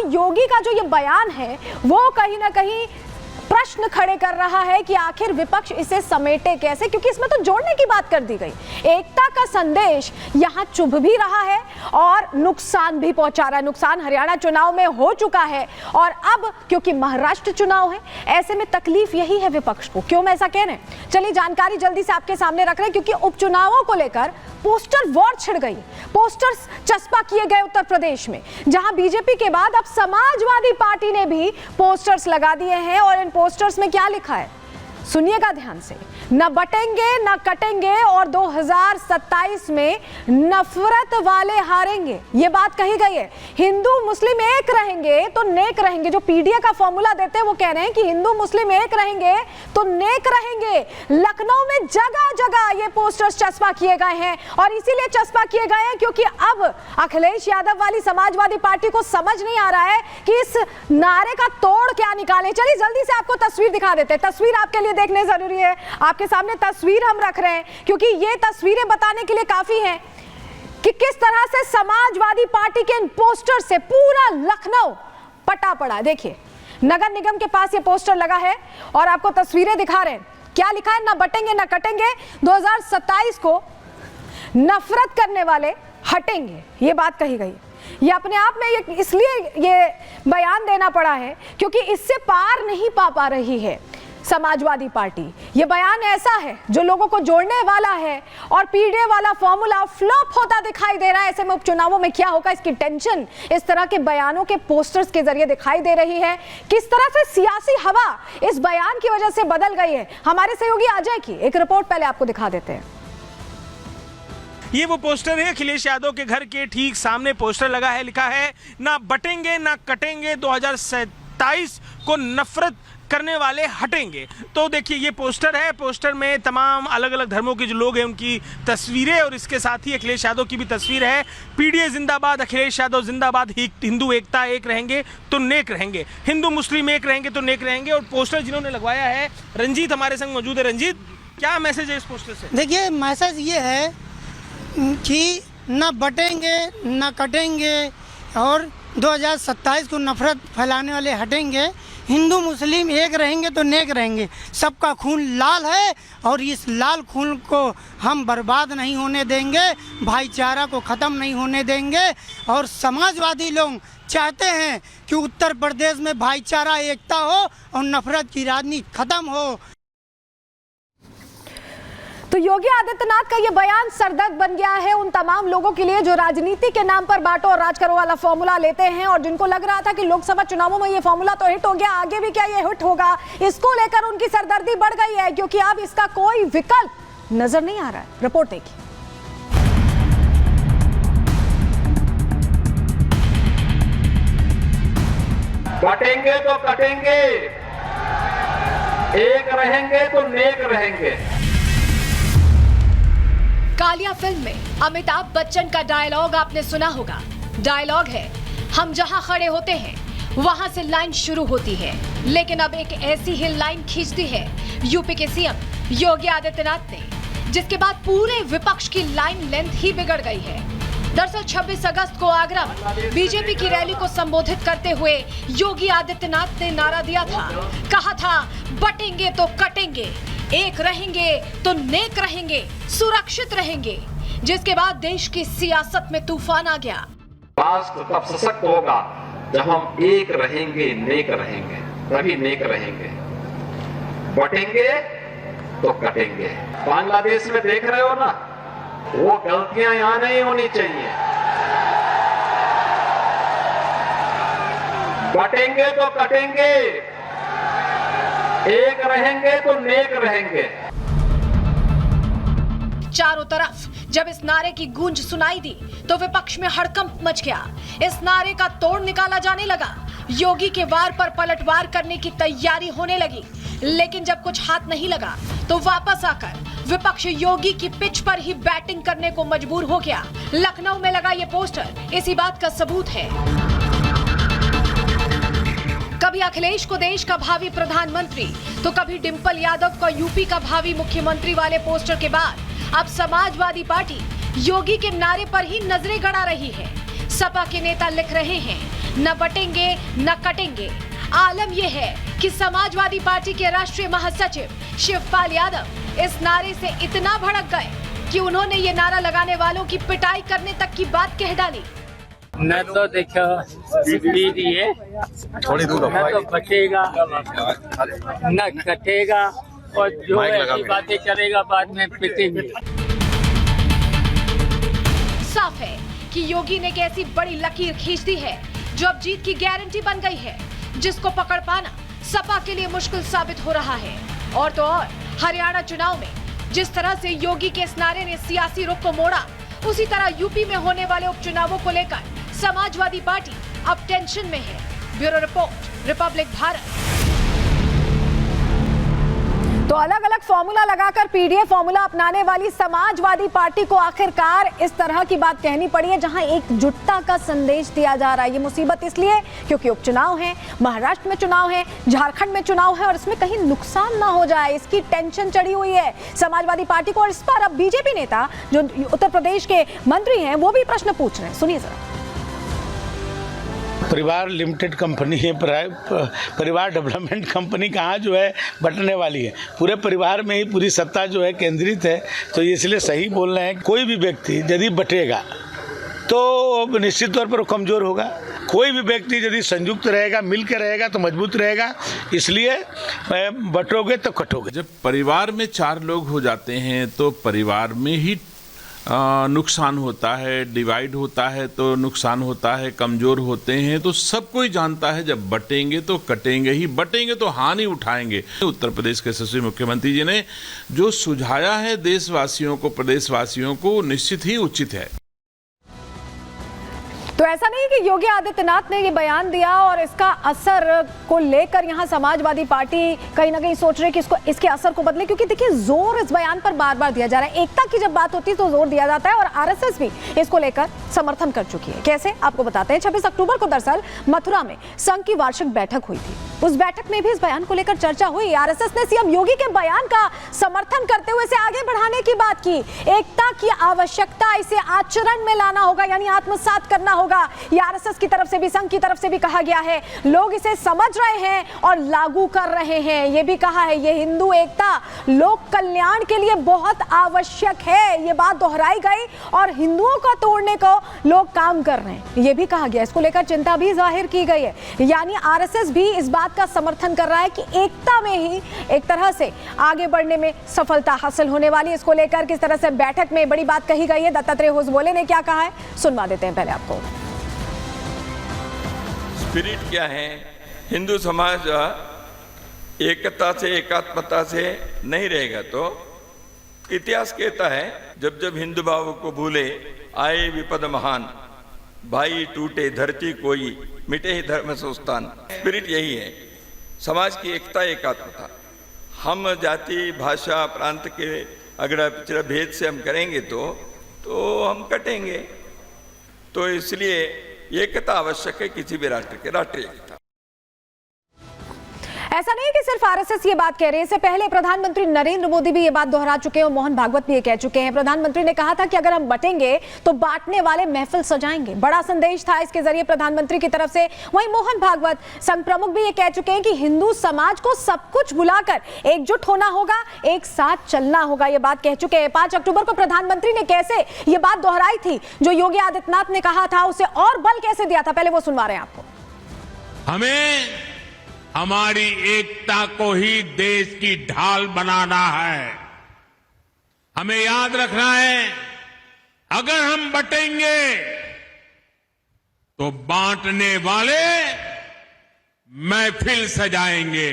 योगी का जो ये बयान है वो कहीं ना कहीं प्रश्न खड़े कर रहा है कि आखिर विपक्ष इसे समेटे कैसे, क्योंकि इसमें तो जोड़ने की बात कर दी गई। एकता का संदेश यहां चुभ भी रहा है और नुकसान भी पहुंचा रहा है। नुकसान हरियाणा चुनाव में हो चुका है और अब क्योंकि महाराष्ट्र चुनाव है, ऐसे में तकलीफ यही है विपक्ष को। क्यों मैं ऐसा कह रहे हैं, चलिए जानकारी जल्दी से आपके सामने रख रहे हैं, क्योंकि उपचुनावों को लेकर पोस्टर वॉर छिड़ गई। पोस्टर्स चस्पा किए गए उत्तर प्रदेश में, जहां बीजेपी के बाद अब समाजवादी पार्टी ने भी पोस्टर्स लगा दिए हैं। और इन पोस्टर्स में क्या लिखा है सुनिएगा ध्यान से, न बटेंगे न कटेंगे और 2027 में नफरत वाले हारेंगे, ये बात कही गई है। हिंदू मुस्लिम एक रहेंगे तो नेक रहेंगे। जो पीडीए का फॉर्मूला देते हैं वो कह रहे हैं कि हिंदू मुस्लिम एक रहेंगे तो नेक रहेंगे। लखनऊ में जगह जगह ये पोस्टर्स चस्पा किए गए हैं और इसीलिए चस्पा किए गए हैं क्योंकि अब अखिलेश यादव वाली समाजवादी पार्टी को समझ नहीं आ रहा है कि इस नारे का तोड़ क्या निकाले। चलिए जल्दी से आपको तस्वीर दिखा देते हैं। तस्वीर आपके लिए देखने जरूरी है, आपके सामने तस्वीर हम रख रहे हैं क्योंकि ये तस्वीरें बताने के लिए काफी हैं कि किस तरह से समाजवादी पार्टी के इन पोस्टर से पूरा लखनऊ पटा पड़ा। देखिए नगर निगम के पास ये पोस्टर लगा है और आपको तस्वीरें दिखा रहे हैं। क्या लिखा है, ना बटेंगे ना कटेंगे, 2027 को नफरत करने वाले हटेंगे, ये बात कही गई। ये अपने आप में ये इसलिए ये बयान देना पड़ा है क्योंकि इससे पार नहीं पा रही है समाजवादी पार्टी। ये बयान ऐसा है जो लोगों को जोड़ने वाला है और पीडीए वाला फॉर्मूला फ्लॉप होता दिखाई दे रहा है। ऐसे में उपचुनावों में क्या होगा इसकी टेंशन इस तरह के बयानों के पोस्टर्स के जरिए दिखाई दे रही है। किस तरह से सियासी हवा इस बयान की वजह से बदल गई है, हमारे सहयोगी अजय की एक रिपोर्ट पहले आपको दिखा देते हैं। ये वो पोस्टर है, अखिलेश यादव के घर के ठीक सामने पोस्टर लगा है, लिखा है ना बटेंगे ना कटेंगे, 2027 को नफरत करने वाले हटेंगे। तो देखिए ये पोस्टर है, पोस्टर में तमाम अलग अलग धर्मों के जो लोग हैं उनकी तस्वीरें और इसके साथ ही अखिलेश यादव की भी तस्वीर है। पीडीए जिंदाबाद, अखिलेश यादव जिंदाबाद, हिंदू एकता एक रहेंगे तो नेक रहेंगे, हिंदू मुस्लिम एक रहेंगे तो नेक रहेंगे। और पोस्टर जिन्होंने लगवाया है, रंजीत हमारे संग मौजूद है। रंजीत, क्या मैसेज है इस पोस्टर से? देखिए मैसेज ये है कि न बटेंगे न कटेंगे और 2027 को नफरत फैलाने वाले हटेंगे, हिंदू मुस्लिम एक रहेंगे तो नेक रहेंगे। सबका खून लाल है और इस लाल खून को हम बर्बाद नहीं होने देंगे, भाईचारा को ख़त्म नहीं होने देंगे। और समाजवादी लोग चाहते हैं कि उत्तर प्रदेश में भाईचारा एकता हो और नफरत की राजनीति खत्म हो। तो योगी आदित्यनाथ का ये बयान सरदर्द बन गया है उन तमाम लोगों के लिए जो राजनीति के नाम पर बांटो और राज करो वाला फॉर्मूला लेते हैं और जिनको लग रहा था कि लोकसभा चुनावों में ये फॉर्मूला तो हिट हो गया, आगे भी क्या ये हिट होगा, इसको लेकर उनकी सरदर्दी बढ़ गई है क्योंकि अब इसका कोई विकल्प नजर नहीं आ रहा है। रिपोर्ट देखिए। बटेंगे तो कटेंगे, एक रहेंगे तो नेक रहेंगे। कालिया फिल्म में अमिताभ बच्चन का डायलॉग आपने सुना होगा। डायलॉग है, हम जहां खड़े होते हैं वहां से लाइन शुरू होती है, लेकिन अब एक ऐसी ही लाइन खींचती है यूपी के सीएम योगी आदित्यनाथ ने, जिसके बाद पूरे विपक्ष की लाइन लेंथ ही बिगड़ गई है। दरअसल 26 अगस्त को आगरा में बीजेपी की रैली को संबोधित करते हुए योगी आदित्यनाथ ने नारा दिया था, कहा था बटेंगे तो कटेंगे, एक रहेंगे तो नेक रहेंगे, सुरक्षित रहेंगे, जिसके बाद देश की सियासत में तूफान आ गया। राष्ट्र तब सशक्त होगा जब हम एक रहेंगे, नेक रहेंगे, तभी नेक रहेंगे। बटेंगे तो कटेंगे। बांग्लादेश में देख रहे हो ना, वो गलतियां यहां नहीं होनी चाहिए। बटेंगे तो कटेंगे, एक रहेंगे तो नेक रहेंगे। चारों तरफ जब इस नारे की गूंज सुनाई दी तो विपक्ष में हड़कंप मच गया। इस नारे का तोड़ निकाला जाने लगा, योगी के वार पर पलटवार करने की तैयारी होने लगी। लेकिन जब कुछ हाथ नहीं लगा तो वापस आकर विपक्ष योगी की पिच पर ही बैटिंग करने को मजबूर हो गया। लखनऊ में लगा ये पोस्टर इसी बात का सबूत है। कभी अखिलेश को देश का भावी प्रधानमंत्री तो कभी डिंपल यादव को यूपी का भावी मुख्यमंत्री वाले पोस्टर के बाद अब समाजवादी पार्टी योगी के नारे पर ही नजरें गड़ा रही है। सपा के नेता लिख रहे हैं, न बटेंगे न कटेंगे। आलम यह है कि समाजवादी पार्टी के राष्ट्रीय महासचिव शिवपाल यादव इस नारे से इतना भड़क गए कि उन्होंने ये नारा लगाने वालों की पिटाई करने तक की बात कह डाली। न तो देखो दीजिए, थोड़ी दूर न तो बचेगा न कटेगा, और जो ऐसी बातें करेगा बाद में पिटेंगे। साफ है कि योगी ने एक ऐसी बड़ी लकीर खींच दी है जो अब जीत की गारंटी बन गई है, जिसको पकड़ पाना सपा के लिए मुश्किल साबित हो रहा है। और तो और हरियाणा चुनाव में जिस तरह से योगी के इस नारे ने सियासी रुख को मोड़ा, उसी तरह यूपी में होने वाले उपचुनावों को लेकर समाजवादी पार्टी अब टेंशन में है। Bureau report, Republic Bharat. तो अलग अलग फॉर्मूला लगाकर पीडीए फॉर्मूला अपनाने वाली समाजवादी पार्टी को आखिरकार इस तरह की बात कहनी पड़ी है, जहां एकजुटता का संदेश दिया जा रहा है। ये मुसीबत इसलिए क्योंकि उपचुनाव है, महाराष्ट्र में चुनाव है, झारखंड में चुनाव है, और इसमें कहीं नुकसान ना हो जाए, इसकी टेंशन चढ़ी हुई है समाजवादी पार्टी को। और इस पर अब बीजेपी नेता जो उत्तर प्रदेश के मंत्री हैं वो भी प्रश्न पूछ रहे हैं। सुनिए जरा। परिवार लिमिटेड कंपनी है, परिवार डेवलपमेंट कंपनी कहाँ जो है बटने वाली है। पूरे परिवार में ही पूरी सत्ता जो है केंद्रित है। तो इसलिए सही बोल रहे हैं, कोई भी व्यक्ति यदि बटेगा तो निश्चित तौर पर वो कमजोर होगा। कोई भी व्यक्ति यदि संयुक्त रहेगा, मिलकर रहेगा तो मजबूत रहेगा। इसलिए बटोगे तो कटोगे। जब परिवार में 4 लोग हो जाते हैं तो परिवार में ही नुकसान होता है, डिवाइड होता है तो नुकसान होता है, कमजोर होते हैं। तो सब कोई जानता है जब बटेंगे तो कटेंगे ही, बटेंगे तो हानि उठाएंगे। उत्तर प्रदेश के यशस्वी मुख्यमंत्री जी ने जो सुझाया है देशवासियों को, प्रदेशवासियों को, निश्चित ही उचित है। तो ऐसा नहीं कि योगी आदित्यनाथ ने ये बयान दिया और इसका असर को लेकर यहाँ समाजवादी पार्टी कहीं ना कहीं सोच रही है कि इसके असर को बदले, क्योंकि देखिए जोर इस बयान पर बार बार दिया जा रहा है। एकता की जब बात होती है तो जोर दिया जाता है, और आरएसएस भी इसको लेकर समर्थन कर चुकी है। कैसे, आपको बताते हैं। 26 अक्टूबर को दरअसल मथुरा में संघ की वार्षिक बैठक हुई थी। उस बैठक में भी इस बयान को लेकर चर्चा हुई। आरएसएस ने सीएम योगी के बयान का समर्थन करते हुए इसे आगे बढ़ाने की बात की। एकता की आवश्यकता, इसे आचरण में लाना होगा, यानी आत्मसात करना होगा। ये आरएसएस की तरफ से भी, संघ की तरफ से भी कहा गया है। लोग इसे समझ रहे हैं और लागू कर रहे हैं। ये भी कहा है, ये हिंदू एकता लोक कल्याण के लिए बहुत आवश्यक है। ये बात दोहराई गई और हिंदुओं को तोड़ने को लोग काम कर रहे हैं, ये भी कहा गया। इसको लेकर चिंता भी जाहिर की गई है। यानी आरएसएस भी इस बात का समर्थन कर रहा है कि एकता में ही एक तरह से आगे बढ़ने में सफलता हासिल होने वाली। इसको लेकर किस तरह से बैठक में बड़ी बात कही गई है, दत्तात्रेय होसबोले ने क्या कहा है, सुनवा देते हैं पहले आपको। स्पिरिट क्या है? हिंदू समाज एकता से, एकात्मता से नहीं रहेगा तो इतिहास कहता है जब जब हिंदू भाव को भूले आए विपद महान, भाई टूटे धरती कोई, मिटे ही धर्म संस्थान। स्पिरिट यही है, समाज की एकता, एकात्मता। हम जाति, भाषा, प्रांत के अगर पिछड़ा भेद से हम करेंगे तो हम कटेंगे। तो इसलिए एकता आवश्यक है किसी भी राष्ट्र के, राष्ट्रीय एकता। ऐसा नहीं कि सिर्फ आरएसएस ये बात कह रहे हैं, इससे पहले प्रधानमंत्री नरेंद्र मोदी भी ये बात दोहरा चुके हैं और मोहन भागवत भी ये कह चुके हैं। प्रधानमंत्री ने कहा था कि अगर हम बटेंगे तो बांटने वाले महफिल सजाएंगे। बड़ा संदेश था इसके जरिए प्रधानमंत्री की तरफ से। वहीं मोहन भागवत, संघ प्रमुख, भी ये कह चुके हैं कि हिंदू समाज को सब कुछ भुलाकर एकजुट होना होगा, एक साथ चलना होगा। ये बात कह चुके हैं। 5 अक्टूबर को प्रधानमंत्री ने कैसे ये बात दोहराई थी, जो योगी आदित्यनाथ ने कहा था, उसे और बल कैसे दिया था, पहले वो सुनवा रहे हैं आपको। हमें हमारी एकता को ही देश की ढाल बनाना है। हमें याद रखना है, अगर हम बटेंगे तो बांटने वाले महफिल सजाएंगे।